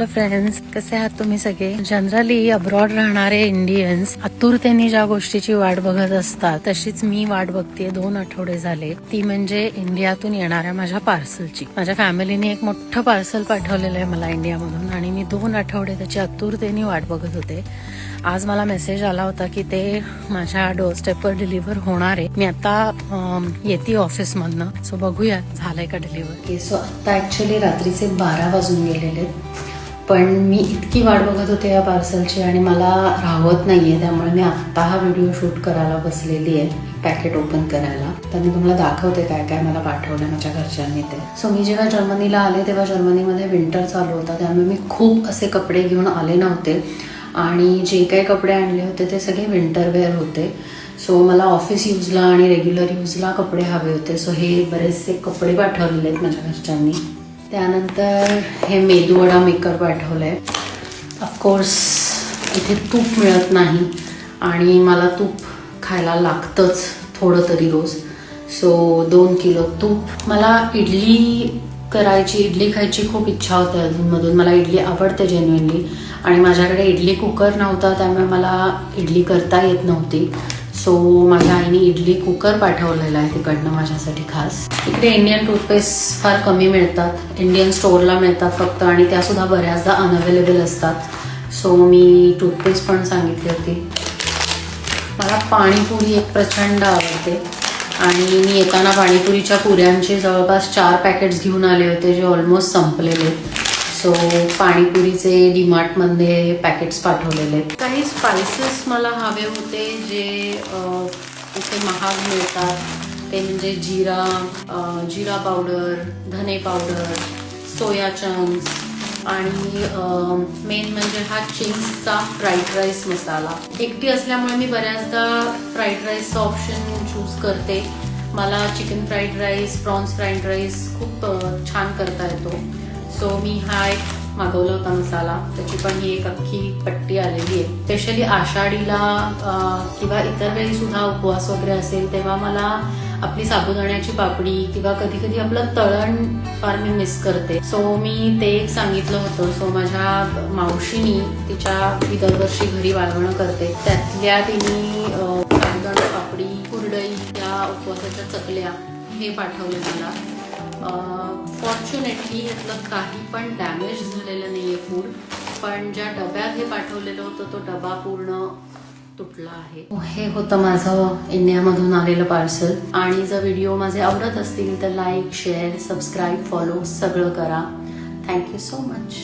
Friends, कसे आहात तुम्ही सगळे? जनरली अब्रॉड राहणारे इंडियन्स आतुरतेने ज्या गोष्टीची वाट बघत असतात तशीच मी वाट बघतेय 2 आठवडे झाले. ती म्हणजे इंडियातून येणाऱ्या माझ्या पार्सलची. माझ्या फॅमिलीने एक मोठं पार्सल पाठवलेलं आहे मला इंडियामधून आणि मी 2 आठवडे त्याची आतुरतेने वाट बघत होते. आज मला मेसेज आला होता की ते माझ्या डोरस्टेपवर डिलिव्हर होणार आहे. मी आता येते ऑफिसमधनं, सो बघूया झालंय का डिलिव्हर. सो आता ऍक्च्युली रात्रीचे 12 वाजून गेलेले, पण मी इतकी वाट बघत होते या पार्सलची आणि मला राहवत नाहीये, त्यामुळे मी आत्ता हा व्हिडिओ शूट करायला बसलेली आहे, पॅकेट ओपन करायला. तर मी तुम्हाला दाखवते काय काय मला पाठवलं माझ्या घरच्यांनी ते. सो मी जेव्हा जर्मनीला आले तेव्हा जर्मनीमध्ये विंटर चालू होता, त्यामुळे मी खूप असे कपडे घेऊन आले नव्हते आणि जे काही कपडे आणले होते ते सगळे विंटरवेअर होते. सो मला ऑफिस यूजला आणि रेग्युलर यूजला कपडे हवे होते. सो हे बरेचसे कपडे पाठवलेले आहेत माझ्या घरच्यांनी. त्यानंतर हे मेदूवडा मेकर पाठवलंय. ऑफकोर्स इथे तूप मिळत नाही आणि मला तूप खायला लागतंच थोडं तरी रोज. सो 2 किलो तूप. मला इडली खायची खूप इच्छा होती अधूनमधून. मला इडली आवडते जेन्युइनली आणि माझ्याकडे इडली कुकर नव्हता, त्यामुळे मला इडली करता येत नव्हती. सो माझ्या आईने इडली कुकर पाठवलेला आहे तिकडनं माझ्यासाठी खास. इकडे इंडियन टूथपेस्ट फार कमी मिळतात, इंडियन स्टोअरला मिळतात फक्त, आणि त्यासुद्धा बऱ्याचदा अनअवेलेबल असतात. सो मी टूथपेस्ट पण सांगितली होती. मला पाणीपुरी एक प्रचंड आवडते आणि मी येताना पाणीपुरीच्या पुऱ्यांचे जवळपास 4 पॅकेट्स घेऊन आले होते जे ऑलमोस्ट संपलेले. सो पाणीपुरीचे डीमार्टमध्ये पॅकेट्स पाठवलेले. काही स्पायसेस मला हवे होते जे इथे महाग मिळतात, ते म्हणजे जिरा पावडर, धने पावडर, सोया चंक्स आणि मेन म्हणजे हा चिंग्सचा फ्राईड राईस मसाला. एकटी असल्यामुळे मी बऱ्याचदा फ्राईड राईसचा ऑप्शन चूज करते. मला chicken fried rice, prawns fried rice खूप छान करता येतो. सो मी हा एक मागवला होता मसाला, त्याची पण ही एक अख्खी पट्टी आलेली आहे. स्पेशली आषाढीला किंवा इतर वेळी सुद्धा उपवास वगैरे असेल तेव्हा मला आपली साबुदाण्याची पापडी किंवा कधी कधी आपलं तळण फार मी मिस करते. सो मी ते एक सांगितलं होतं. सो माझ्या मावशीनी ती दरवर्षी घरी वाळवणं करते, त्यातल्या तिने साबुदाणा पापडी, कुरडई, त्या उपवासाच्या चकल्या हे पाठवले मला. फॉर्च्युनेटली यातलं काही पण डॅमेज झालेलं नाहीये फूड, पण ज्या डब्यात हे पाठवलेलं होतं तो डबा पूर्ण तुटला आहे. हे होतं माझं इंडियामधून आलेलं पार्सल. आणि जर व्हिडिओ माझे आवडत असतील तर लाईक, शेअर, सबस्क्राईब, फॉलो सगळं करा. Thank you so much.